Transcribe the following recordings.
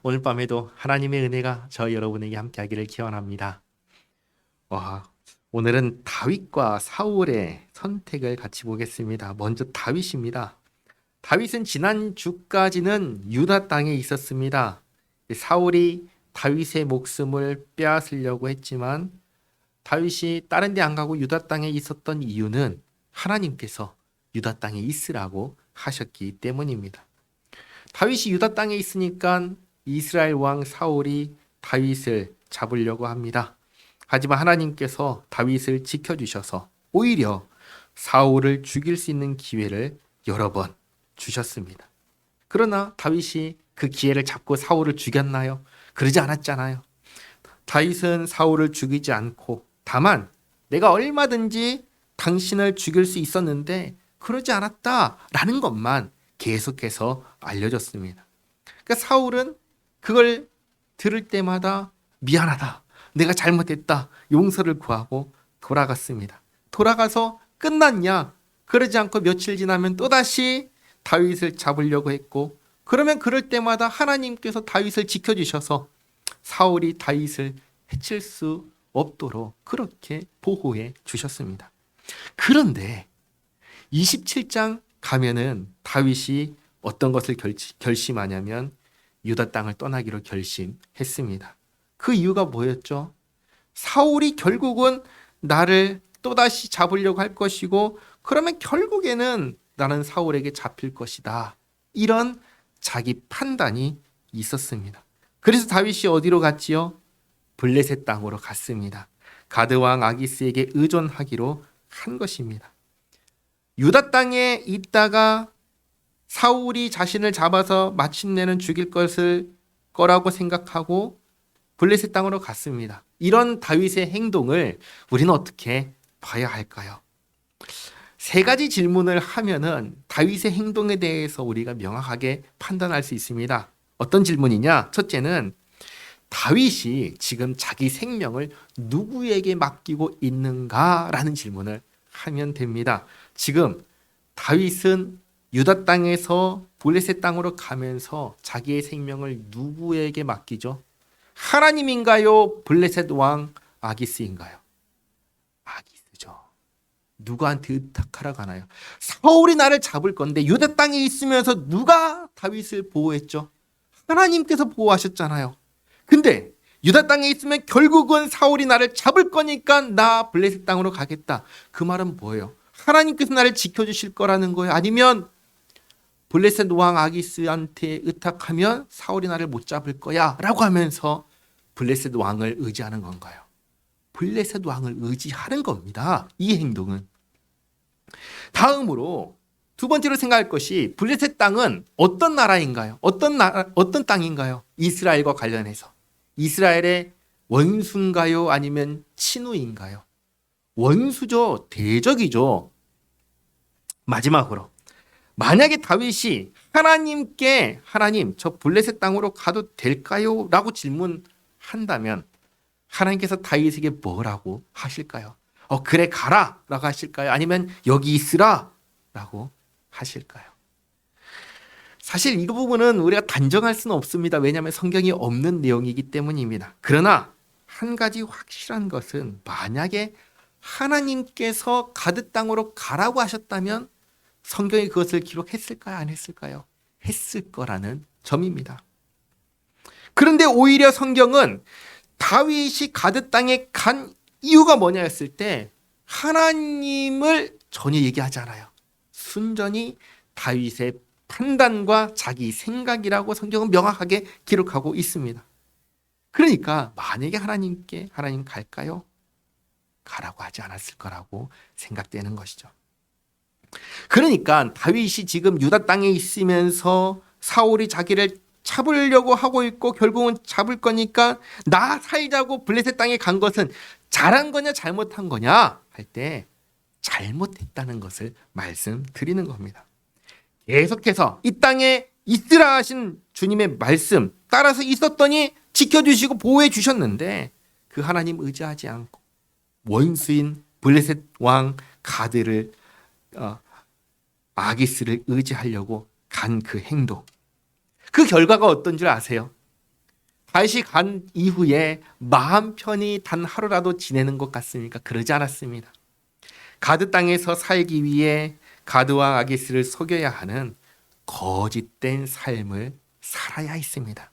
오늘 밤에도 하나님의 은혜가 저희 여러분에게 함께하기를 기원합니다. 와, 오늘은 다윗과 사울의 선택을 같이 보겠습니다. 먼저 다윗입니다. 다윗은 지난 주까지는 유다 땅에 있었습니다. 사울이 다윗의 목숨을 빼앗으려고 했지만 다윗이 다른 데 안 가고 유다 땅에 있었던 이유는 하나님께서 유다 땅에 있으라고 하셨기 때문입니다. 다윗이 유다 땅에 있으니까 이스라엘 왕 사울이 다윗을 잡으려고 합니다. 하지만 하나님께서 다윗을 지켜주셔서 오히려 사울을 죽일 수 있는 기회를 여러 번 주셨습니다. 그러나 다윗이 그 기회를 잡고 사울을 죽였나요? 그러지 않았잖아요. 다윗은 사울을 죽이지 않고 다만 내가 얼마든지 당신을 죽일 수 있었는데 그러지 않았다라는 것만 계속해서 알려줬습니다. 그러니까 사울은 그걸 들을 때마다 미안하다, 내가 잘못했다, 용서를 구하고 돌아갔습니다. 돌아가서 끝났냐? 그러지 않고 며칠 지나면 또다시 다윗을 잡으려고 했고, 그러면 그럴 때마다 하나님께서 다윗을 지켜주셔서 사울이 다윗을 해칠 수 없도록 그렇게 보호해 주셨습니다. 그런데 27장 가면은 다윗이 어떤 것을 결심하냐면 유다 땅을 떠나기로 결심했습니다. 그 이유가 뭐였죠? 사울이 결국은 나를 또다시 잡으려고 할 것이고 그러면 결국에는 나는 사울에게 잡힐 것이다. 이런 자기 판단이 있었습니다. 그래서 다윗이 어디로 갔지요? 블레셋 땅으로 갔습니다. 가드 왕 아기스에게 의존하기로 한 것입니다. 유다 땅에 있다가 사울이 자신을 잡아서 마침내는 죽일 거라고 생각하고 블레셋 땅으로 갔습니다. 이런 다윗의 행동을 우리는 어떻게 봐야 할까요? 세 가지 질문을 하면은 다윗의 행동에 대해서 우리가 명확하게 판단할 수 있습니다. 어떤 질문이냐? 첫째는 다윗이 지금 자기 생명을 누구에게 맡기고 있는가라는 질문을 하면 됩니다. 지금 다윗은 유다 땅에서 블레셋 땅으로 가면서 자기의 생명을 누구에게 맡기죠? 하나님인가요? 블레셋 왕 아기스인가요? 아기스죠. 누구한테 의탁하러 가나요? 사울이 나를 잡을 건데 유다 땅에 있으면서 누가 다윗을 보호했죠? 하나님께서 보호하셨잖아요. 근데 유다 땅에 있으면 결국은 사울이 나를 잡을 거니까 나 블레셋 땅으로 가겠다. 그 말은 뭐예요? 하나님께서 나를 지켜주실 거라는 거예요? 아니면 블레셋 왕 아기스한테 의탁하면 사울이 나를 못 잡을 거야 라고 하면서 블레셋 왕을 의지하는 건가요? 블레셋 왕을 의지하는 겁니다. 이 행동은. 다음으로 두 번째로 생각할 것이 블레셋 땅은 어떤 나라인가요? 어떤 땅인가요? 이스라엘과 관련해서. 이스라엘의 원수인가요? 아니면 친우인가요? 원수죠. 대적이죠. 마지막으로 만약에 다윗이 하나님께 하나님 저 블레셋 땅으로 가도 될까요? 라고 질문한다면 하나님께서 다윗에게 뭐라고 하실까요? 그래 가라 라고 하실까요? 아니면 여기 있으라 라고 하실까요? 사실 이 부분은 우리가 단정할 수는 없습니다. 왜냐하면 성경이 없는 내용이기 때문입니다. 그러나 한 가지 확실한 것은 만약에 하나님께서 가드 땅으로 가라고 하셨다면 성경이 그것을 기록했을까요? 안 했을까요? 했을 거라는 점입니다. 그런데 오히려 성경은 다윗이 가드 땅에 간 이유가 뭐냐 했을 때 하나님을 전혀 얘기하지 않아요. 순전히 다윗의 판단과 자기 생각이라고 성경은 명확하게 기록하고 있습니다. 그러니까 만약에 하나님 갈까요? 가라고 하지 않았을 거라고 생각되는 것이죠. 그러니까 다윗이 지금 유다 땅에 있으면서 사울이 자기를 잡으려고 하고 있고 결국은 잡을 거니까 나 살자고 블레셋 땅에 간 것은 잘한 거냐 잘못한 거냐 할 때 잘못했다는 것을 말씀드리는 겁니다. 계속해서 이 땅에 있으라 하신 주님의 말씀 따라서 있었더니 지켜주시고 보호해 주셨는데 그 하나님 의지하지 않고 원수인 블레셋 왕 가드를 아기스를 의지하려고 간 그 행동, 그 결과가 어떤 줄 아세요? 다윗이 간 이후에 마음 편히 단 하루라도 지내는 것 같습니까? 그러지 않았습니다. 가드 땅에서 살기 위해 가드와 아기스를 속여야 하는 거짓된 삶을 살아야 했습니다.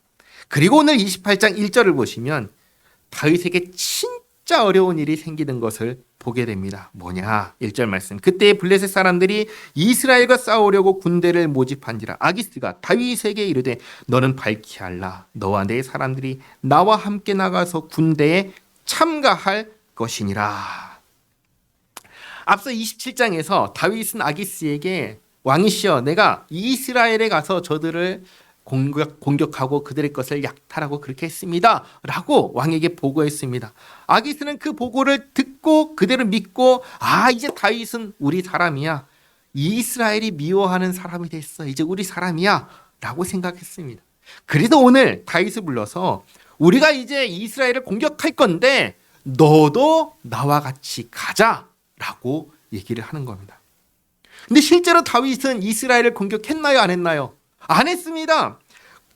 그리고 오늘 28장 1절을 보시면 다윗에게 진짜 어려운 일이 생기는 것을 보게 됩니다. 뭐냐? 1절 말씀. 그때 블레셋 사람들이 이스라엘과 싸우려고 군대를 모집한지라 아기스가 다윗에게 이르되 너는 밝히 알라. 너와 내 사람들이 나와 함께 나가서 군대에 참가할 것이니라. 앞서 27장에서 다윗은 아기스에게 왕이시여 내가 이스라엘에 가서 저들을 공격하고 그들의 것을 약탈하고 그렇게 했습니다 라고 왕에게 보고했습니다. 아기스는 그 보고를 듣고 그대로 믿고 이제 다윗은 우리 사람이야. 이스라엘이 미워하는 사람이 됐어. 이제 우리 사람이야 라고 생각했습니다. 그래도 오늘 다윗을 불러서 우리가 이제 이스라엘을 공격할 건데 너도 나와 같이 가자 라고 얘기를 하는 겁니다. 근데 실제로 다윗은 이스라엘을 공격했나요? 안 했나요? 안 했습니다.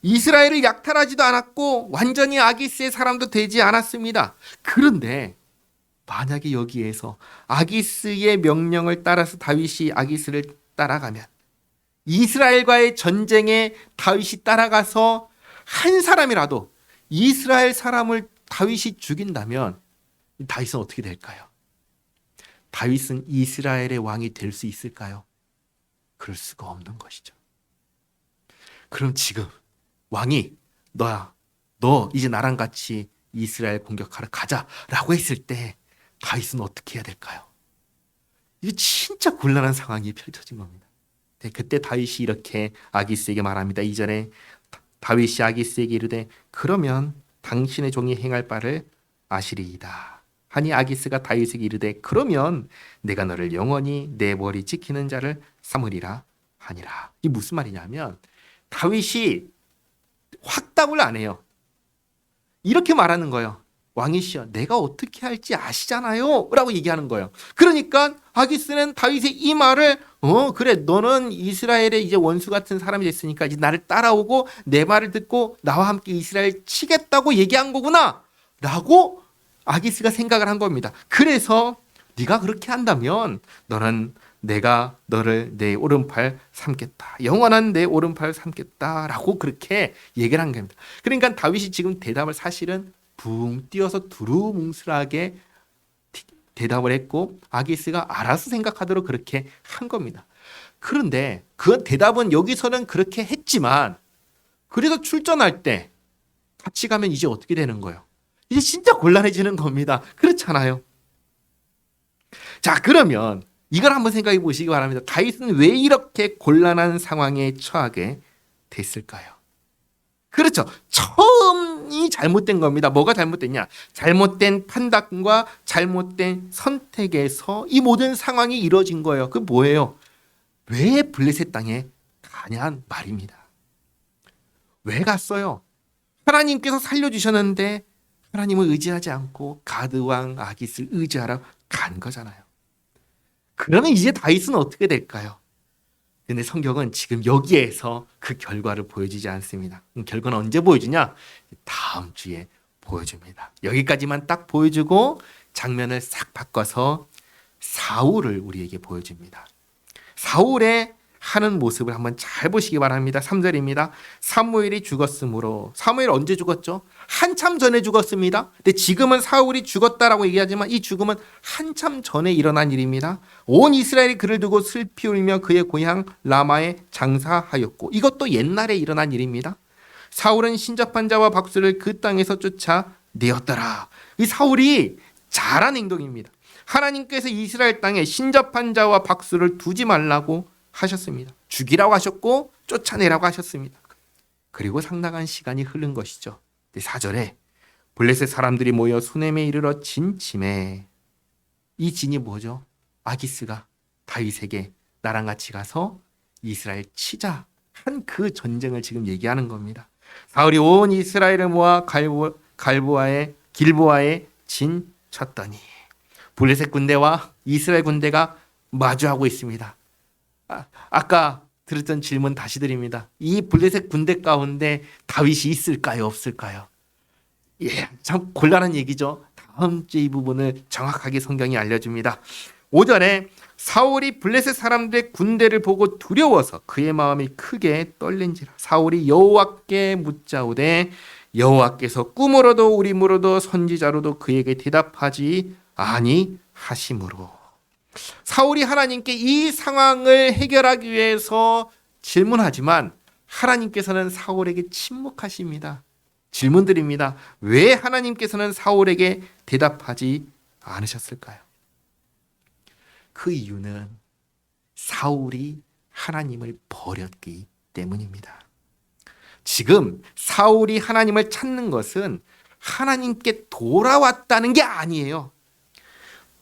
이스라엘을 약탈하지도 않았고 완전히 아기스의 사람도 되지 않았습니다. 그런데 만약에 여기에서 아기스의 명령을 따라서 다윗이 아기스를 따라가면 이스라엘과의 전쟁에 다윗이 따라가서 한 사람이라도 이스라엘 사람을 다윗이 죽인다면 다윗은 어떻게 될까요? 다윗은 이스라엘의 왕이 될 수 있을까요? 그럴 수가 없는 것이죠. 그럼 지금 왕이 너 이제 나랑 같이 이스라엘 공격하러 가자라고 했을 때 다윗은 어떻게 해야 될까요? 이게 진짜 곤란한 상황이 펼쳐진 겁니다. 그때 다윗이 이렇게 아기스에게 말합니다. 2절에 다윗이 아기스에게 이르되 그러면 당신의 종이 행할 바를 아시리이다. 하니 아기스가 다윗에게 이르되 그러면 내가 너를 영원히 내 머리 지키는 자를 삼으리라 하니라. 이게 무슨 말이냐면 다윗이 확답을 안 해요. 이렇게 말하는 거예요. 왕이시여 내가 어떻게 할지 아시잖아요 라고 얘기하는 거예요. 그러니까 아기스는 다윗의 이 말을 그래 너는 이스라엘의 이제 원수 같은 사람이 됐으니까 이제 나를 따라오고 내 말을 듣고 나와 함께 이스라엘 치겠다고 얘기한 거구나 라고 아기스가 생각을 한 겁니다. 그래서 네가 그렇게 한다면 내가 너를 내 오른팔 삼겠다. 영원한 내 오른팔 삼겠다 라고 그렇게 얘기를 한 겁니다. 그러니까 다윗이 지금 대답을 사실은 붕 띄어서 두루뭉술하게 대답을 했고 아기스가 알아서 생각하도록 그렇게 한 겁니다. 그런데 그 대답은 여기서는 그렇게 했지만 그래서 출전할 때 같이 가면 이제 어떻게 되는 거예요? 이제 진짜 곤란해지는 겁니다. 그렇잖아요. 자, 그러면 이걸 한번 생각해 보시기 바랍니다. 다윗은 왜 이렇게 곤란한 상황에 처하게 됐을까요? 그렇죠. 처음이 잘못된 겁니다. 뭐가 잘못됐냐? 잘못된 판단과 잘못된 선택에서 이 모든 상황이 이루어진 거예요. 그 뭐예요? 왜 블레셋 땅에 가냐 말입니다. 왜 갔어요? 하나님께서 살려주셨는데 하나님을 의지하지 않고 가드왕 아깃을 의지하러 간 거잖아요. 그러면 이제 다윗은 어떻게 될까요? 근데 성경은 지금 여기에서 그 결과를 보여주지 않습니다. 결과는 언제 보여주냐? 다음 주에 보여줍니다. 여기까지만 딱 보여주고 장면을 싹 바꿔서 사울을 우리에게 보여줍니다. 사울의 하는 모습을 한번 잘 보시기 바랍니다. 3절입니다. 사무엘이 죽었으므로. 사무엘 언제 죽었죠? 한참 전에 죽었습니다. 근데 지금은 사울이 죽었다라고 얘기하지만 이 죽음은 한참 전에 일어난 일입니다. 온 이스라엘이 그를 두고 슬피 울며 그의 고향 라마에 장사하였고 이것도 옛날에 일어난 일입니다. 사울은 신접한 자와 박수를 그 땅에서 쫓아내었더라. 이 사울이 잘한 행동입니다. 하나님께서 이스라엘 땅에 신접한 자와 박수를 두지 말라고 하셨습니다. 죽이라고 하셨고 쫓아내라고 하셨습니다. 그리고 상당한 시간이 흐른 것이죠. 4절에 블레셋 사람들이 모여 수넴에 이르러 진침해. 이 진이 뭐죠? 아기스가 다윗에게 나랑 같이 가서 이스라엘 치자 한 그 전쟁을 지금 얘기하는 겁니다. 사울이 온 이스라엘을 모아 길보아에 진 쳤더니 블레셋 군대와 이스라엘 군대가 마주하고 있습니다. 아까 들었던 질문 다시 드립니다. 이 블레셋 군대 가운데 다윗이 있을까요? 없을까요? 예, 참 곤란한 얘기죠. 다음 주 이 부분을 정확하게 성경이 알려줍니다. 5절에 사울이 블레셋 사람들의 군대를 보고 두려워서 그의 마음이 크게 떨린지라. 사울이 여호와께 묻자오되 여호와께서 꿈으로도 우림으로도 선지자로도 그에게 대답하지 아니하심으로. 사울이 하나님께 이 상황을 해결하기 위해서 질문하지만 하나님께서는 사울에게 침묵하십니다. 질문 드립니다. 왜 하나님께서는 사울에게 대답하지 않으셨을까요? 그 이유는 사울이 하나님을 버렸기 때문입니다. 지금 사울이 하나님을 찾는 것은 하나님께 돌아왔다는 게 아니에요.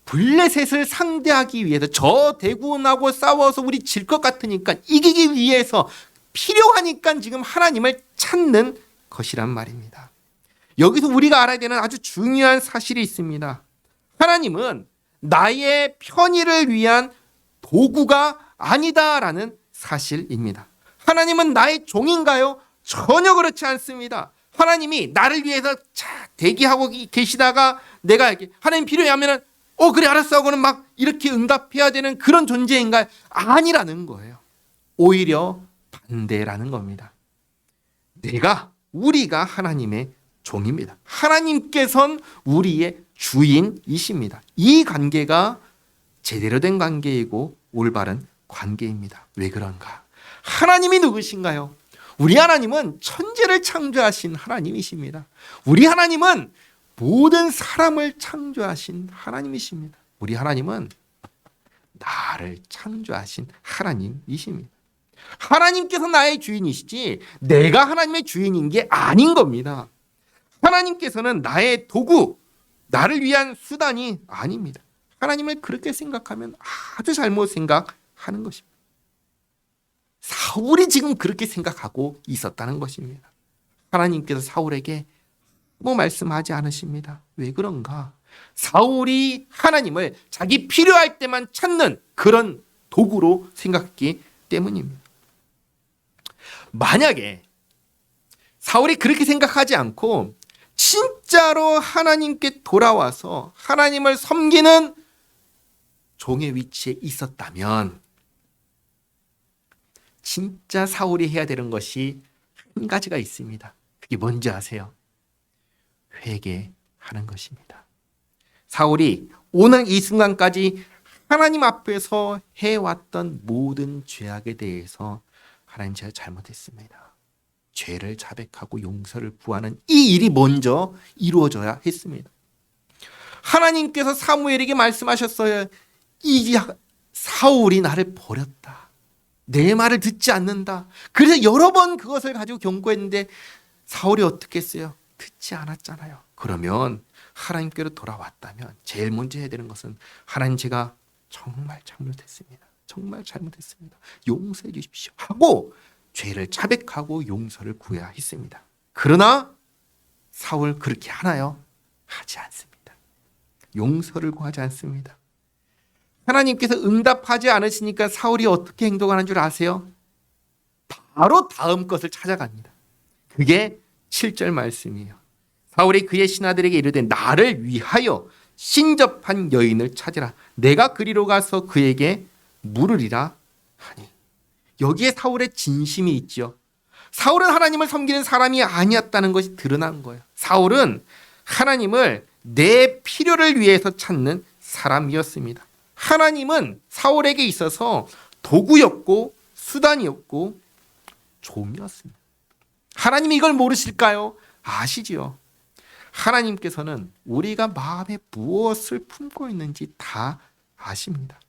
블레셋을 상대하기 위해서 저 대군하고 싸워서 우리 질 것 같으니까 이기기 위해서 필요하니까 지금 하나님을 찾는 것이란 말입니다. 여기서 우리가 알아야 되는 아주 중요한 사실이 있습니다. 하나님은 나의 편의를 위한 도구가 아니다라는 사실입니다. 하나님은 나의 종인가요? 전혀 그렇지 않습니다. 하나님이 나를 위해서 대기하고 계시다가 내가 하나님 필요하면은 그래 알았어 하고는 막 이렇게 응답해야 되는 그런 존재인가요? 아니라는 거예요. 오히려 반대라는 겁니다. 우리가 하나님의 종입니다. 하나님께서는 우리의 주인이십니다. 이 관계가 제대로 된 관계이고 올바른 관계입니다. 왜 그런가? 하나님이 누구신가요? 우리 하나님은 천지를 창조하신 하나님이십니다. 우리 하나님은 모든 사람을 창조하신 하나님이십니다. 우리 하나님은 나를 창조하신 하나님이십니다. 하나님께서 나의 주인이시지 내가 하나님의 주인인 게 아닌 겁니다. 하나님께서는 나의 도구, 나를 위한 수단이 아닙니다. 하나님을 그렇게 생각하면 아주 잘못 생각하는 것입니다. 사울이 지금 그렇게 생각하고 있었다는 것입니다. 하나님께서 사울에게 아무 말씀하지 않으십니다. 왜 그런가? 사울이 하나님을 자기 필요할 때만 찾는 그런 도구로 생각했기 때문입니다. 만약에 사울이 그렇게 생각하지 않고 진짜로 하나님께 돌아와서 하나님을 섬기는 종의 위치에 있었다면 진짜 사울이 해야 되는 것이 한 가지가 있습니다. 그게 뭔지 아세요? 회개하는 것입니다. 사울이 오늘 이 순간까지 하나님 앞에서 해왔던 모든 죄악에 대해서 하나님 제가 잘못했습니다. 죄를 자백하고 용서를 구하는 이 일이 먼저 이루어져야 했습니다. 하나님께서 사무엘에게 말씀하셨어요. 이 사울이 나를 버렸다. 내 말을 듣지 않는다. 그래서 여러 번 그것을 가지고 경고했는데 사울이 어떻게 했어요? 듣지 않았잖아요. 그러면 하나님께로 돌아왔다면 제일 먼저 해야 되는 것은 하나님 제가 정말 잘못했습니다. 정말 잘못했습니다. 용서해 주십시오 하고 죄를 자백하고 용서를 구해야 했습니다. 그러나 사울 그렇게 하나요? 하지 않습니다. 용서를 구하지 않습니다. 하나님께서 응답하지 않으시니까 사울이 어떻게 행동하는 줄 아세요? 바로 다음 것을 찾아갑니다. 그게 7절 말씀이에요. 사울이 그의 신하들에게 이르되 나를 위하여 신접한 여인을 찾으라. 내가 그리로 가서 그에게 물으리라 하니. 여기에 사울의 진심이 있죠. 사울은 하나님을 섬기는 사람이 아니었다는 것이 드러난 거예요. 사울은 하나님을 내 필요를 위해서 찾는 사람이었습니다. 하나님은 사울에게 있어서 도구였고 수단이었고 종이었습니다. 하나님이 이걸 모르실까요? 아시지요. 하나님께서는 우리가 마음에 무엇을 품고 있는지 다 아십니다.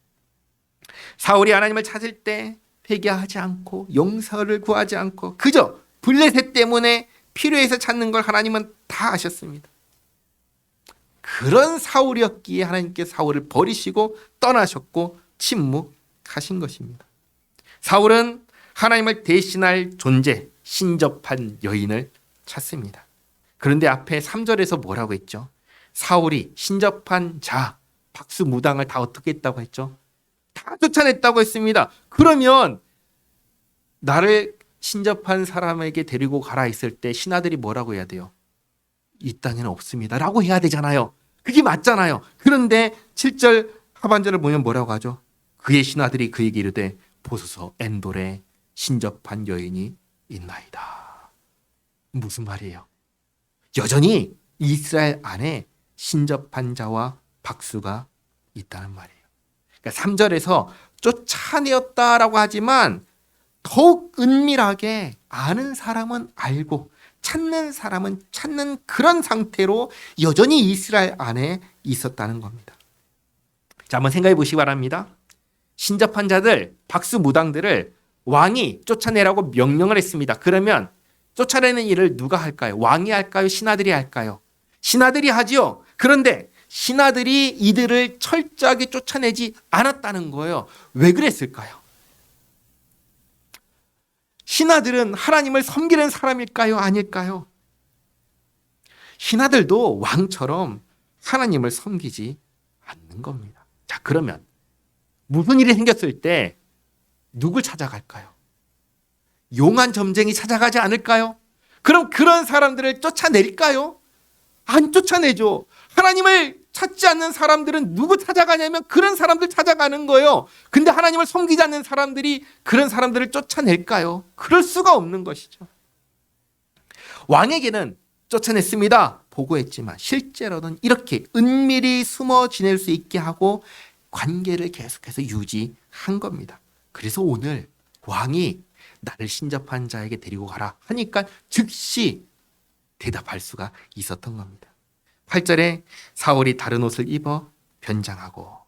사울이 하나님을 찾을 때 회개하지 않고 용서를 구하지 않고 그저 블레셋 때문에 필요해서 찾는 걸 하나님은 다 아셨습니다. 그런 사울이었기에 하나님께서 사울을 버리시고 떠나셨고 침묵하신 것입니다. 사울은 하나님을 대신할 존재, 신접한 여인을 찾습니다. 그런데 앞에 3절에서 뭐라고 했죠? 사울이 신접한 자, 박수무당을 다 어떻게 했다고 했죠? 다 쫓아냈다고 했습니다. 그러면 나를 신접한 사람에게 데리고 가라 했을 때 신하들이 뭐라고 해야 돼요? 이 땅에는 없습니다 라고 해야 되잖아요. 그게 맞잖아요. 그런데 7절 하반절을 보면 뭐라고 하죠? 그의 신하들이 그에게 이르되 보소서 엔돌에 신접한 여인이 있나이다. 무슨 말이에요? 여전히 이스라엘 안에 신접한 자와 박수가 있다는 말이에요. 그러니까 3절에서 쫓아내었다라고 하지만 더욱 은밀하게 아는 사람은 알고 찾는 사람은 찾는 그런 상태로 여전히 이스라엘 안에 있었다는 겁니다. 자, 한번 생각해 보시기 바랍니다. 신접한 자들, 박수 무당들을 왕이 쫓아내라고 명령을 했습니다. 그러면 쫓아내는 일을 누가 할까요? 왕이 할까요? 신하들이 할까요? 신하들이 하지요. 그런데 신하들이 이들을 철저하게 쫓아내지 않았다는 거예요. 왜 그랬을까요? 신하들은 하나님을 섬기는 사람일까요? 아닐까요? 신하들도 왕처럼 하나님을 섬기지 않는 겁니다. 자, 그러면 무슨 일이 생겼을 때 누굴 찾아갈까요? 용한 점쟁이 찾아가지 않을까요? 그럼 그런 사람들을 쫓아낼까요? 안 쫓아내죠. 하나님을 찾지 않는 사람들은 누구 찾아가냐면 그런 사람들 찾아가는 거예요. 근데 하나님을 섬기지 않는 사람들이 그런 사람들을 쫓아낼까요? 그럴 수가 없는 것이죠. 왕에게는 쫓아냈습니다. 보고했지만 실제로는 이렇게 은밀히 숨어 지낼 수 있게 하고 관계를 계속해서 유지한 겁니다. 그래서 오늘 왕이 나를 신접한 자에게 데리고 가라 하니까 즉시 대답할 수가 있었던 겁니다. 8절에 사울이 다른 옷을 입어 변장하고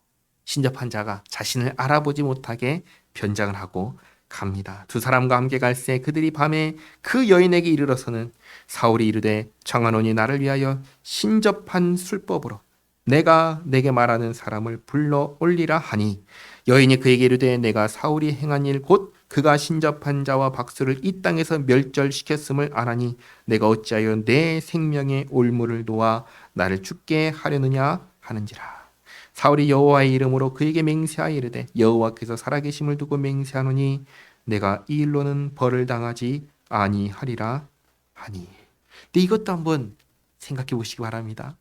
신접한 자가 자신을 알아보지 못하게 변장을 하고 갑니다. 두 사람과 함께 갈새 그들이 밤에 그 여인에게 이르러서는 사울이 이르되 청하노니 나를 위하여 신접한 술법으로 내가 내게 말하는 사람을 불러 올리라 하니 여인이 그에게 이르되 내가 사울이 행한 일 곧 그가 신접한 자와 박수를 이 땅에서 멸절시켰음을 아나니 내가 어찌하여 내 생명의 올무를 놓아 나를 죽게 하려느냐 하는지라. 사울이 여호와의 이름으로 그에게 맹세하여 이르되 여호와께서 살아계심을 두고 맹세하노니 내가 이 일로는 벌을 당하지 아니하리라 하니. 근데 이것도 한번 생각해 보시기 바랍니다.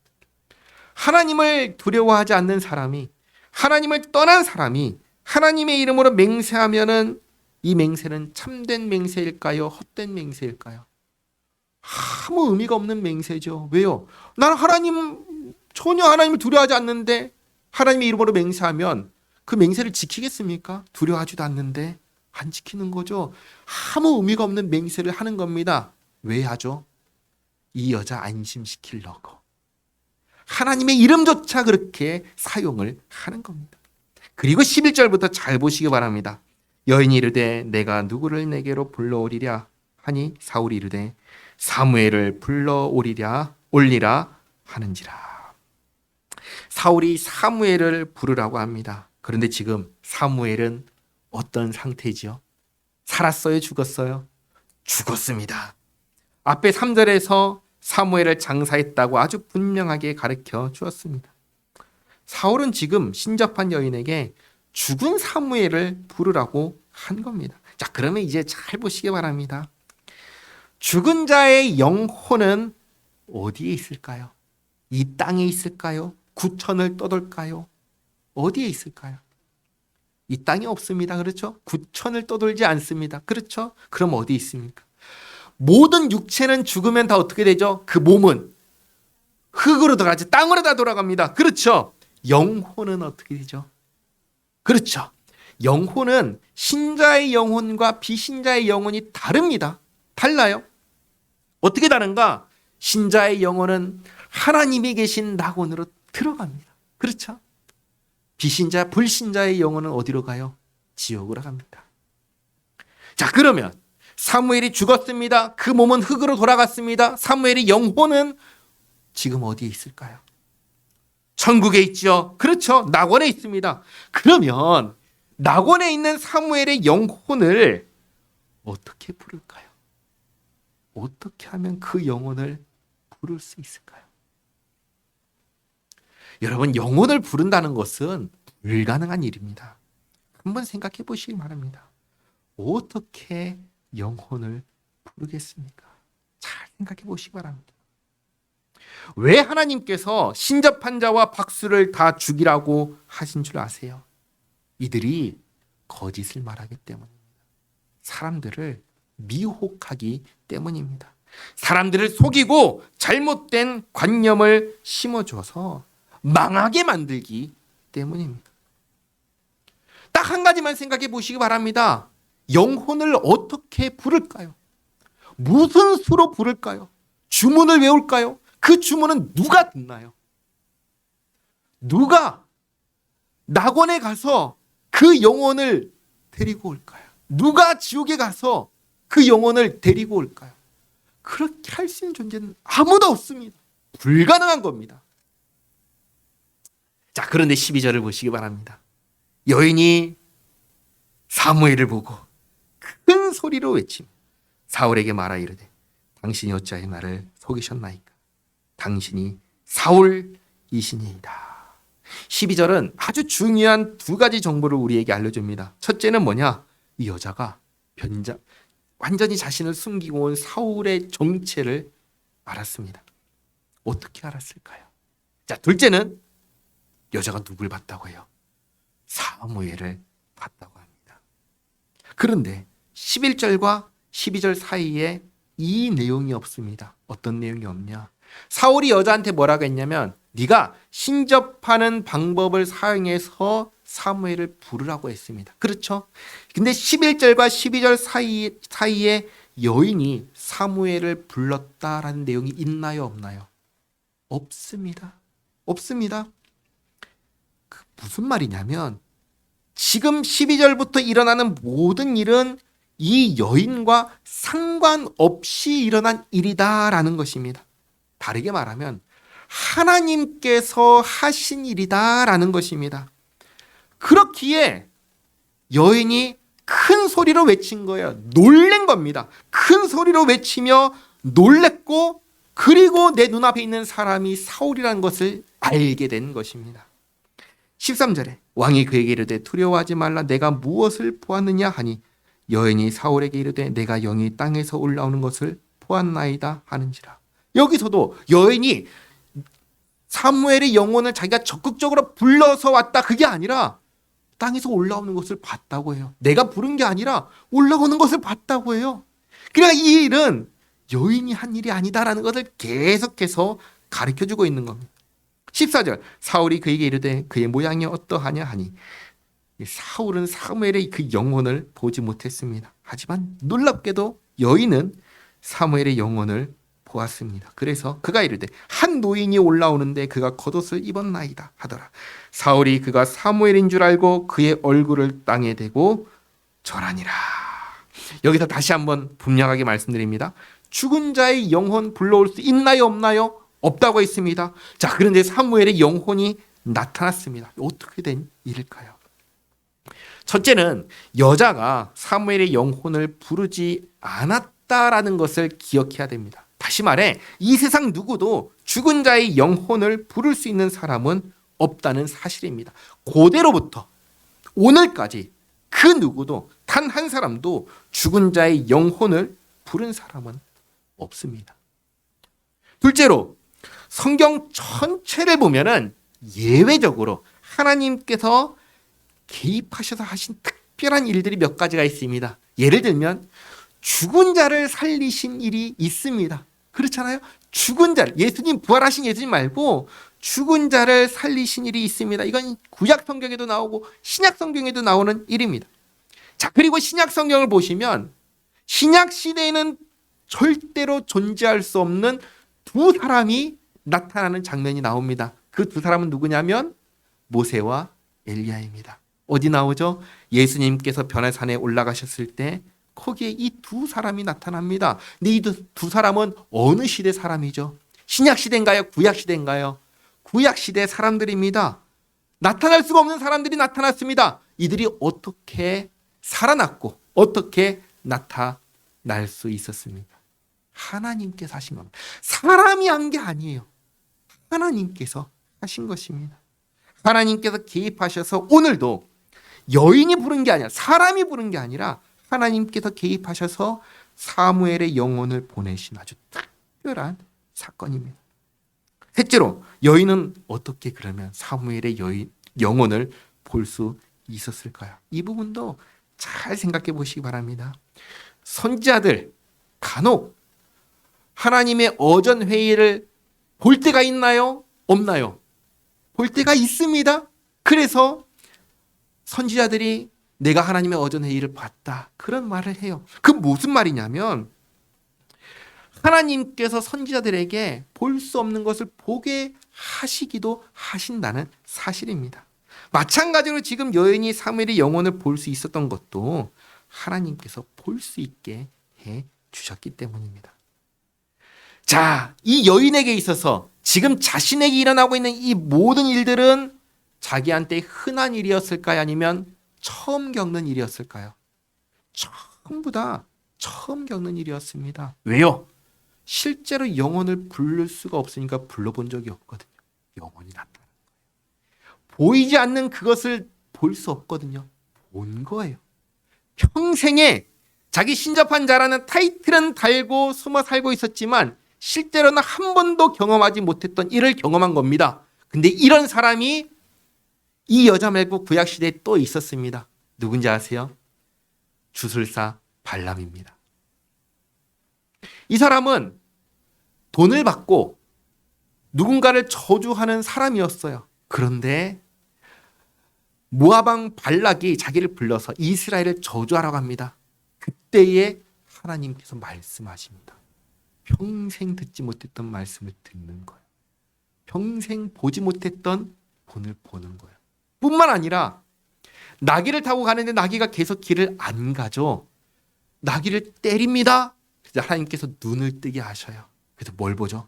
하나님을 두려워하지 않는 사람이, 하나님을 떠난 사람이 하나님의 이름으로 맹세하면은 이 맹세는 참된 맹세일까요? 헛된 맹세일까요? 아무 의미가 없는 맹세죠. 왜요? 나는 전혀 하나님을 두려워하지 않는데 하나님의 이름으로 맹세하면 그 맹세를 지키겠습니까? 두려워하지도 않는데 안 지키는 거죠. 아무 의미가 없는 맹세를 하는 겁니다. 왜 하죠? 이 여자 안심시키려고. 하나님의 이름조차 그렇게 사용을 하는 겁니다. 그리고 11절부터 잘 보시기 바랍니다. 여인이 이르되 내가 누구를 내게로 불러오리랴 하니 사울이 이르되 사무엘을 불러오리랴 올리라 하는지라. 사울이 사무엘을 부르라고 합니다. 그런데 지금 사무엘은 어떤 상태지요? 살았어요? 죽었어요? 죽었습니다. 앞에 3절에서 사무엘을 장사했다고 아주 분명하게 가르쳐 주었습니다. 사울은 지금 신접한 여인에게 죽은 사무엘을 부르라고 한 겁니다. 자, 그러면 이제 잘 보시기 바랍니다. 죽은 자의 영혼은 어디에 있을까요? 이 땅에 있을까요? 구천을 떠돌까요? 어디에 있을까요? 이 땅에 없습니다. 그렇죠? 구천을 떠돌지 않습니다. 그렇죠? 그럼 어디 있습니까? 모든 육체는 죽으면 다 어떻게 되죠? 그 몸은 흙으로 돌아가지, 땅으로 다 돌아갑니다. 그렇죠? 영혼은 어떻게 되죠? 그렇죠. 영혼은 신자의 영혼과 비신자의 영혼이 다릅니다. 달라요. 어떻게 다른가? 신자의 영혼은 하나님이 계신 낙원으로 들어갑니다. 그렇죠? 불신자의 영혼은 어디로 가요? 지옥으로 갑니다. 자, 그러면 사무엘이 죽었습니다. 그 몸은 흙으로 돌아갔습니다. 사무엘의 영혼은 지금 어디에 있을까요? 천국에 있죠. 그렇죠. 낙원에 있습니다. 그러면 낙원에 있는 사무엘의 영혼을 어떻게 부를까요? 어떻게 하면 그 영혼을 부를 수 있을까요? 여러분, 영혼을 부른다는 것은 불가능한 일입니다. 한번 생각해 보시기 바랍니다. 어떻게 영혼을 부르겠습니까? 잘 생각해 보시기 바랍니다. 왜 하나님께서 신접한 자와 박수를 다 죽이라고 하신 줄 아세요? 이들이 거짓을 말하기 때문입니다. 사람들을 미혹하기 때문입니다. 사람들을 속이고 잘못된 관념을 심어줘서 망하게 만들기 때문입니다. 딱 한 가지만 생각해 보시기 바랍니다. 영혼을 어떻게 부를까요? 무슨 수로 부를까요? 주문을 외울까요? 그 주문은 누가 듣나요? 누가 낙원에 가서 그 영혼을 데리고 올까요? 누가 지옥에 가서 그 영혼을 데리고 올까요? 그렇게 할 수 있는 존재는 아무도 없습니다. 불가능한 겁니다. 자, 그런데 12절을 보시기 바랍니다. 여인이 사무엘을 보고 큰 소리로 외치며 사울에게 말하 이르되 당신이 어찌하여 나를 속이셨나이까? 당신이 사울이시니이다. 12절은 아주 중요한 두 가지 정보를 우리에게 알려줍니다. 첫째는 뭐냐? 이 여자가 완전히 자신을 숨기고 온 사울의 정체를 알았습니다. 어떻게 알았을까요? 자, 둘째는 여자가 누굴 봤다고 해요? 사무엘을 봤다고 합니다. 그런데 11절과 12절 사이에 이 내용이 없습니다. 어떤 내용이 없냐? 사울이 여자한테 뭐라고 했냐면 네가 신접하는 방법을 사용해서 사무엘을 부르라고 했습니다. 그렇죠? 근데 11절과 12절 사이에 여인이 사무엘을 불렀다라는 내용이 있나요, 없나요? 없습니다. 없습니다. 무슨 말이냐면 지금 12절부터 일어나는 모든 일은 이 여인과 상관없이 일어난 일이다라는 것입니다. 다르게 말하면 하나님께서 하신 일이다라는 것입니다. 그렇기에 여인이 큰 소리로 외친 거예요. 놀란 겁니다. 큰 소리로 외치며 놀랬고 그리고 내 눈앞에 있는 사람이 사울이라는 것을 알게 된 것입니다. 13절에 왕이 그에게 이르되 두려워하지 말라 내가 무엇을 보았느냐 하니 여인이 사울에게 이르되 내가 영이 땅에서 올라오는 것을 보았나이다 하는지라. 여기서도 여인이 사무엘의 영혼을 자기가 적극적으로 불러서 왔다 그게 아니라 땅에서 올라오는 것을 봤다고 해요. 내가 부른 게 아니라 올라오는 것을 봤다고 해요. 그러니까 이 일은 여인이 한 일이 아니다라는 것을 계속해서 가르쳐주고 있는 겁니다. 14절 사울이 그에게 이르되 그의 모양이 어떠하냐 하니 사울은 사무엘의 그 영혼을 보지 못했습니다. 하지만 놀랍게도 여인은 사무엘의 영혼을 보았습니다. 그래서 그가 이르되 한 노인이 올라오는데 그가 겉옷을 입었나이다 하더라. 사울이 그가 사무엘인 줄 알고 그의 얼굴을 땅에 대고 절하니라. 여기서 다시 한번 분명하게 말씀드립니다. 죽은 자의 영혼 불러올 수 있나요, 없나요? 없다고 했습니다. 자, 그런데 사무엘의 영혼이 나타났습니다. 어떻게 된 일일까요? 첫째는 여자가 사무엘의 영혼을 부르지 않았다라는 것을 기억해야 됩니다. 다시 말해 이 세상 누구도 죽은 자의 영혼을 부를 수 있는 사람은 없다는 사실입니다. 고대로부터 오늘까지 그 누구도 단 한 사람도 죽은 자의 영혼을 부른 사람은 없습니다. 둘째로 성경 전체를 보면은 예외적으로 하나님께서 개입하셔서 하신 특별한 일들이 몇 가지가 있습니다. 예를 들면 죽은 자를 살리신 일이 있습니다. 그렇잖아요? 죽은 자를, 예수님 부활하신 예수님 말고 죽은 자를 살리신 일이 있습니다. 이건 구약 성경에도 나오고 신약 성경에도 나오는 일입니다. 자, 그리고 신약 성경을 보시면 신약 시대에는 절대로 존재할 수 없는 두 사람이 나타나는 장면이 나옵니다. 그 두 사람은 누구냐면 모세와 엘리야입니다. 어디 나오죠? 예수님께서 변화산에 올라가셨을 때 거기에 이 두 사람이 나타납니다. 근데 이 두 사람은 어느 시대 사람이죠? 신약 시대인가요? 구약 시대인가요? 구약 시대 사람들입니다. 나타날 수가 없는 사람들이 나타났습니다. 이들이 어떻게 살아났고 어떻게 나타날 수 있었습니까? 하나님께서 하신 겁니다. 사람이 한 게 아니에요. 하나님께서 하신 것입니다. 하나님께서 개입하셔서 오늘도 여인이 부른 게 아니라 사람이 부른 게 아니라 하나님께서 개입하셔서 사무엘의 영혼을 보내신 아주 특별한 사건입니다. 셋째로 여인은 어떻게 그러면 사무엘의 영혼을 볼 수 있었을까요? 이 부분도 잘 생각해 보시기 바랍니다. 선지자들 간혹 하나님의 어전 회의를 볼 때가 있나요? 없나요? 볼 때가 있습니다. 그래서 선지자들이 내가 하나님의 어전 회의를 봤다, 그런 말을 해요. 그 무슨 말이냐면 하나님께서 선지자들에게 볼 수 없는 것을 보게 하시기도 하신다는 사실입니다. 마찬가지로 지금 여인이 사무엘의 영혼을 볼 수 있었던 것도 하나님께서 볼 수 있게 해 주셨기 때문입니다. 자, 이 여인에게 있어서 지금 자신에게 일어나고 있는 이 모든 일들은 자기한테 흔한 일이었을까요? 아니면 처음 겪는 일이었을까요? 전부 다 처음 겪는 일이었습니다. 왜요? 실제로 영혼을 부를 수가 없으니까 불러본 적이 없거든요. 영혼이 나타나는 거예요. 보이지 않는 그것을 볼 수 없거든요. 본 거예요. 평생에 자기 신접한 자라는 타이틀은 달고 숨어 살고 있었지만 실제로는 한 번도 경험하지 못했던 일을 경험한 겁니다. 근데 이런 사람이 이 여자 말고 구약시대에 또 있었습니다. 누군지 아세요? 주술사 발람입니다. 이 사람은 돈을 받고 누군가를 저주하는 사람이었어요. 그런데 모압왕 발락이 자기를 불러서 이스라엘을 저주하라고 합니다. 그때에 하나님께서 말씀하십니다. 평생 듣지 못했던 말씀을 듣는 거예요. 평생 보지 못했던 본을 보는 거예요. 뿐만 아니라 나귀를 타고 가는데 나귀가 계속 길을 안 가죠. 나귀를 때립니다. 그래서 하나님께서 눈을 뜨게 하셔요. 그래서 뭘 보죠?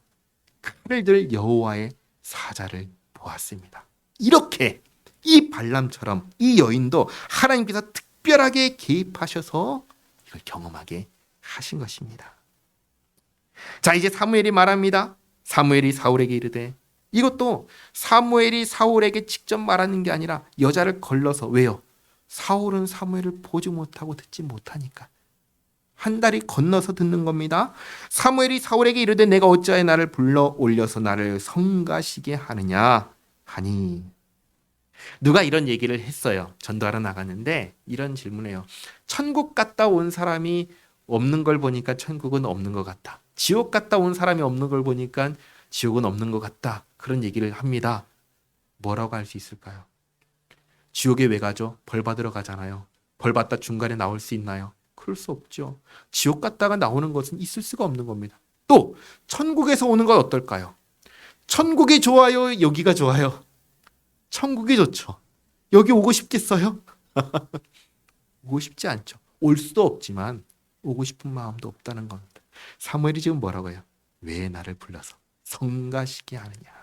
칼을 들 여호와의 사자를 보았습니다. 이렇게 이 발람처럼 이 여인도 하나님께서 특별하게 개입하셔서 이걸 경험하게 하신 것입니다. 자, 이제 사무엘이 말합니다. 사무엘이 사울에게 이르되, 이것도 사무엘이 사울에게 직접 말하는 게 아니라 여자를 걸러서. 왜요? 사울은 사무엘을 보지 못하고 듣지 못하니까 한 다리 건너서 듣는 겁니다. 사무엘이 사울에게 이르되 내가 어찌하여 나를 불러 올려서 나를 성가시게 하느냐 하니. 누가 이런 얘기를 했어요. 전도하러 나갔는데 이런 질문해요. 천국 갔다 온 사람이 없는 걸 보니까 천국은 없는 것 같다. 지옥 갔다 온 사람이 없는 걸 보니까 지옥은 없는 것 같다. 그런 얘기를 합니다. 뭐라고 할 수 있을까요? 지옥에 왜 가죠? 벌 받으러 가잖아요. 벌 받다 중간에 나올 수 있나요? 그럴 수 없죠. 지옥 갔다가 나오는 것은 있을 수가 없는 겁니다. 또 천국에서 오는 건 어떨까요? 천국이 좋아요? 여기가 좋아요? 천국이 좋죠. 여기 오고 싶겠어요? 오고 싶지 않죠. 올 수도 없지만 오고 싶은 마음도 없다는 겁니다. 사무엘이 지금 뭐라고 해요? 왜 나를 불러서 성가시게 하느냐.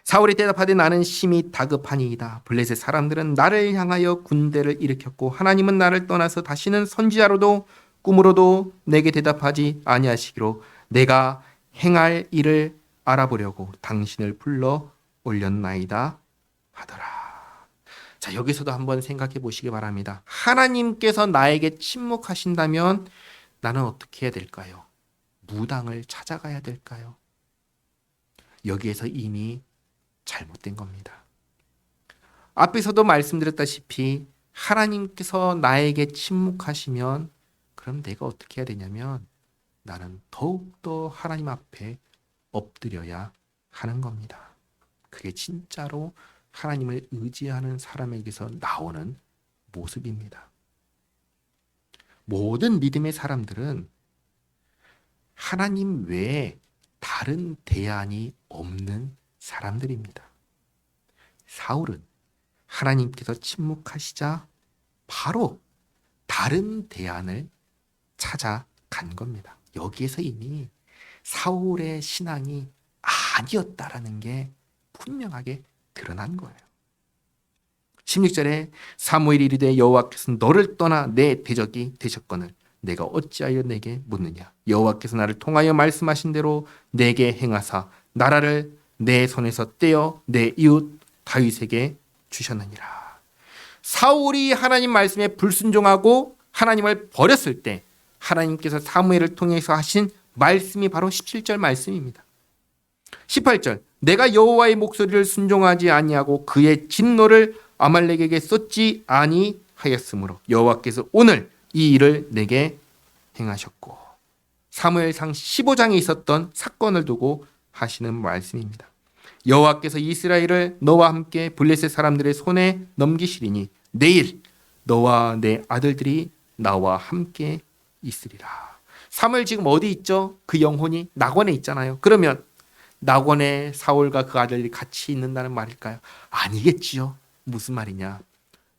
사울이 대답하되 나는 심히 다급하니이다. 블레셋 사람들은 나를 향하여 군대를 일으켰고 하나님은 나를 떠나서 다시는 선지자로도 꿈으로도 내게 대답하지 아니하시기로 내가 행할 일을 알아보려고 당신을 불러 올렸나이다 하더라. 자, 여기서도 한번 생각해 보시기 바랍니다. 하나님께서 나에게 침묵하신다면 나는 어떻게 해야 될까요? 무당을 찾아가야 될까요? 여기에서 이미 잘못된 겁니다. 앞에서도 말씀드렸다시피 하나님께서 나에게 침묵하시면 그럼 내가 어떻게 해야 되냐면 나는 더욱더 하나님 앞에 엎드려야 하는 겁니다. 그게 진짜로 하나님을 의지하는 사람에게서 나오는 모습입니다. 모든 믿음의 사람들은 하나님 외에 다른 대안이 없는 사람들입니다. 사울은 하나님께서 침묵하시자 바로 다른 대안을 찾아간 겁니다. 여기에서 이미 사울의 신앙이 아니었다라는 게 분명하게 드러난 거예요. 16절에 사무엘이 이르되 여호와께서 너를 떠나 내 대적이 되셨거늘 내가 어찌하여 내게 묻느냐. 여호와께서 나를 통하여 말씀하신 대로 내게 행하사 나라를 내 손에서 떼어 내 이웃 다윗에게 주셨느니라. 사울이 하나님 말씀에 불순종하고 하나님을 버렸을 때 하나님께서 사무엘을 통해서 하신 말씀이 바로 17절 말씀입니다. 18절 내가 여호와의 목소리를 순종하지 아니하고 그의 진노를 아말렉에게 쏟지 아니하였으므로 여호와께서 오늘 이 일을 내게 행하셨고, 사무엘상 15장에 있었던 사건을 두고 하시는 말씀입니다. 여호와께서 이스라엘을 너와 함께 블레셋 사람들의 손에 넘기시리니 내일 너와 내 아들들이 나와 함께 있으리라. 사무엘 지금 어디 있죠? 그 영혼이 낙원에 있잖아요. 그러면 낙원에 사울과 그 아들이 같이 있는다는 말일까요? 아니겠지요. 무슨 말이냐?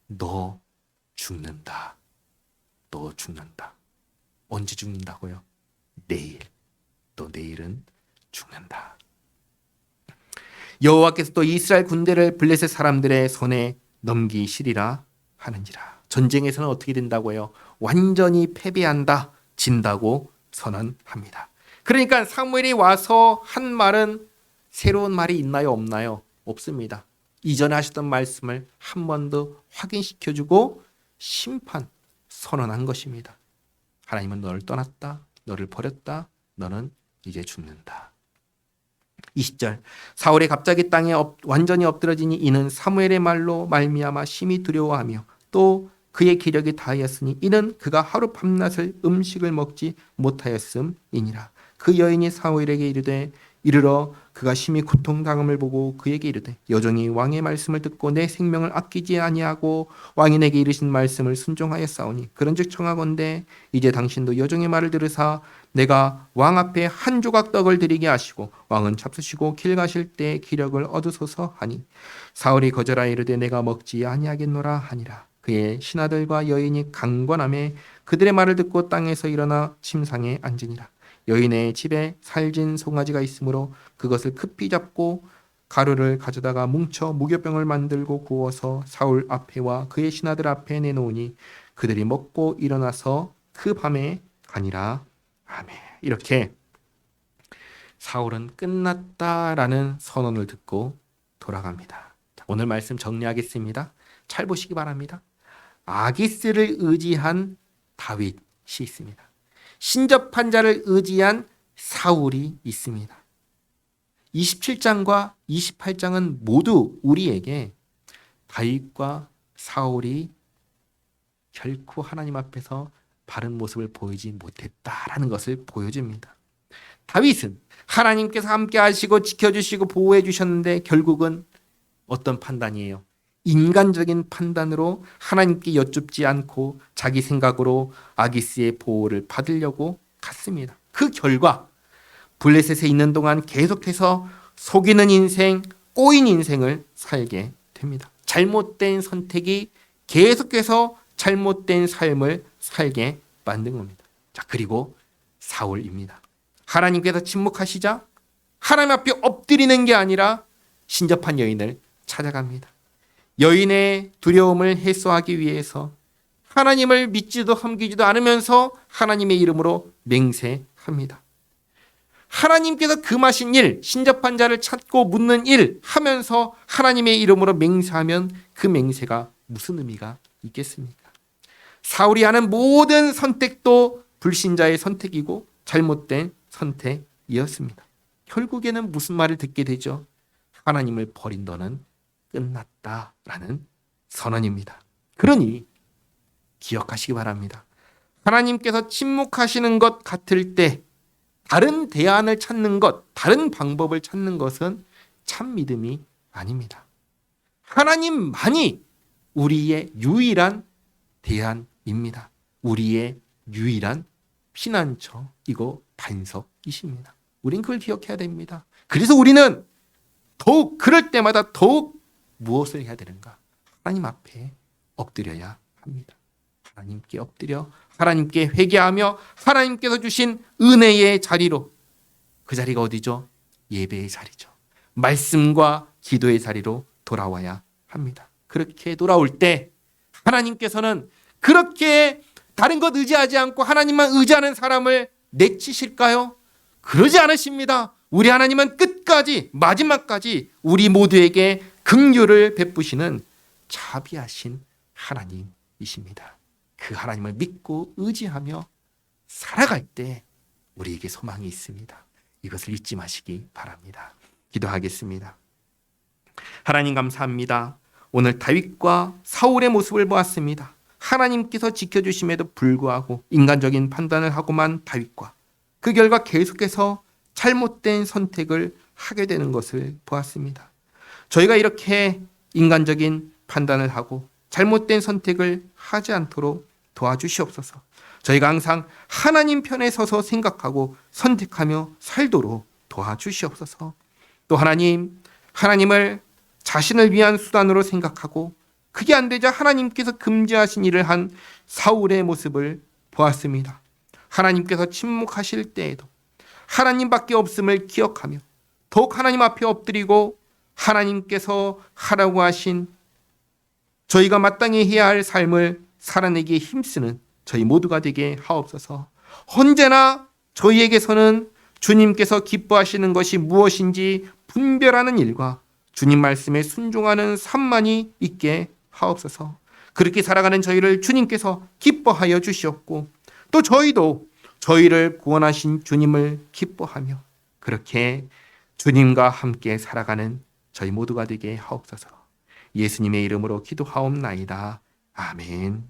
너 죽는다. 너 죽는다. 언제 죽는다고요? 내일. 또 내일은 죽는다. 여호와께서 또 이스라엘 군대를 블레셋 사람들의 손에 넘기시리라 하는지라. 전쟁에서는 어떻게 된다고요? 완전히 패배한다. 진다고 선언합니다. 그러니까 사무엘이 와서 한 말은 새로운 말이 있나요? 없나요? 없습니다. 이전에 하셨던 말씀을 한 번 더 확인시켜주고 심판 선언한 것입니다. 하나님은 너를 떠났다. 너를 버렸다. 너는 이제 죽는다. 20절 사울이 갑자기 땅에 완전히 엎드러지니 이는 사무엘의 말로 말미암아 심히 두려워하며 또 그의 기력이 다하였으니 이는 그가 하루 밤낮을 음식을 먹지 못하였음이니라. 그 여인이 사무엘에게 이르러 그가 심히 고통당함을 보고 그에게 이르되 여종이 왕의 말씀을 듣고 내 생명을 아끼지 아니하고 왕이 내게 이르신 말씀을 순종하였사오니 그런즉 청하건대 이제 당신도 여종의 말을 들으사 내가 왕 앞에 한 조각 떡을 드리게 하시고 왕은 잡수시고 길 가실 때 기력을 얻으소서 하니 사울이 거절하여 이르되 내가 먹지 아니하겠노라 하니라. 그의 신하들과 여인이 강권하며 그들의 말을 듣고 땅에서 일어나 침상에 앉으니라. 여인의 집에 살진 송아지가 있으므로 그것을 급히 잡고 가루를 가져다가 뭉쳐 무교병을 만들고 구워서 사울 앞에와 그의 신하들 앞에 내놓으니 그들이 먹고 일어나서 그 밤에 가니라. 아멘. 이렇게 사울은 끝났다라는 선언을 듣고 돌아갑니다. 오늘 말씀 정리하겠습니다. 잘 보시기 바랍니다. 아기스를 의지한 다윗이 있습니다. 신접한 자를 의지한 사울이 있습니다. 27장과 28장은 모두 우리에게 다윗과 사울이 결코 하나님 앞에서 바른 모습을 보이지 못했다라는 것을 보여줍니다. 다윗은 하나님께서 함께 하시고 지켜주시고 보호해 주셨는데 결국은 어떤 판단이에요? 인간적인 판단으로 하나님께 여쭙지 않고 자기 생각으로 아기스의 보호를 받으려고 갔습니다. 그 결과 블레셋에 있는 동안 계속해서 속이는 인생, 꼬인 인생을 살게 됩니다. 잘못된 선택이 계속해서 잘못된 삶을 살게 만든 겁니다. 자, 그리고 사울입니다. 하나님께서 침묵하시자 하나님 앞에 엎드리는 게 아니라 신접한 여인을 찾아갑니다. 여인의 두려움을 해소하기 위해서 하나님을 믿지도 섬기지도 않으면서 하나님의 이름으로 맹세합니다. 하나님께서 금하신 일, 신접한 자를 찾고 묻는 일 하면서 하나님의 이름으로 맹세하면 그 맹세가 무슨 의미가 있겠습니까? 사울이 하는 모든 선택도 불신자의 선택이고 잘못된 선택이었습니다. 결국에는 무슨 말을 듣게 되죠? 하나님을 버린 너는 끝났다라는 선언입니다. 그러니 기억하시기 바랍니다. 하나님께서 침묵하시는 것 같을 때 다른 대안을 찾는 것, 다른 방법을 찾는 것은 참 믿음이 아닙니다. 하나님만이 우리의 유일한 대안입니다. 우리의 유일한 피난처이고 반석이십니다. 우린 그걸 기억해야 됩니다. 그래서 우리는 더욱 그럴 때마다 더욱 무엇을 해야 되는가? 하나님 앞에 엎드려야 합니다. 하나님께 엎드려 하나님께 회개하며 하나님께서 주신 은혜의 자리로, 그 자리가 어디죠? 예배의 자리죠. 말씀과 기도의 자리로 돌아와야 합니다. 그렇게 돌아올 때 하나님께서는 그렇게 다른 것 의지하지 않고 하나님만 의지하는 사람을 내치실까요? 그러지 않으십니다. 우리 하나님은 끝까지 마지막까지 우리 모두에게 긍휼을 베푸시는 자비하신 하나님이십니다. 그 하나님을 믿고 의지하며 살아갈 때 우리에게 소망이 있습니다. 이것을 잊지 마시기 바랍니다. 기도하겠습니다. 하나님 감사합니다. 오늘 다윗과 사울의 모습을 보았습니다. 하나님께서 지켜주심에도 불구하고 인간적인 판단을 하고만 다윗과 그 결과 계속해서 잘못된 선택을 하게 되는 것을 보았습니다. 저희가 이렇게 인간적인 판단을 하고 잘못된 선택을 하지 않도록 도와주시옵소서. 저희가 항상 하나님 편에 서서 생각하고 선택하며 살도록 도와주시옵소서. 또 하나님을 자신을 위한 수단으로 생각하고 그게 안 되자 하나님께서 금지하신 일을 한 사울의 모습을 보았습니다. 하나님께서 침묵하실 때에도 하나님밖에 없음을 기억하며 더욱 하나님 앞에 엎드리고 하나님께서 하라고 하신 저희가 마땅히 해야 할 삶을 살아내기에 힘쓰는 저희 모두가 되게 하옵소서. 언제나 저희에게서는 주님께서 기뻐하시는 것이 무엇인지 분별하는 일과 주님 말씀에 순종하는 삶만이 있게 하옵소서. 그렇게 살아가는 저희를 주님께서 기뻐하여 주시옵고 또 저희도 저희를 구원하신 주님을 기뻐하며 그렇게 주님과 함께 살아가는 저희 모두가 되게 하옵소서. 예수님의 이름으로 기도하옵나이다. 아멘.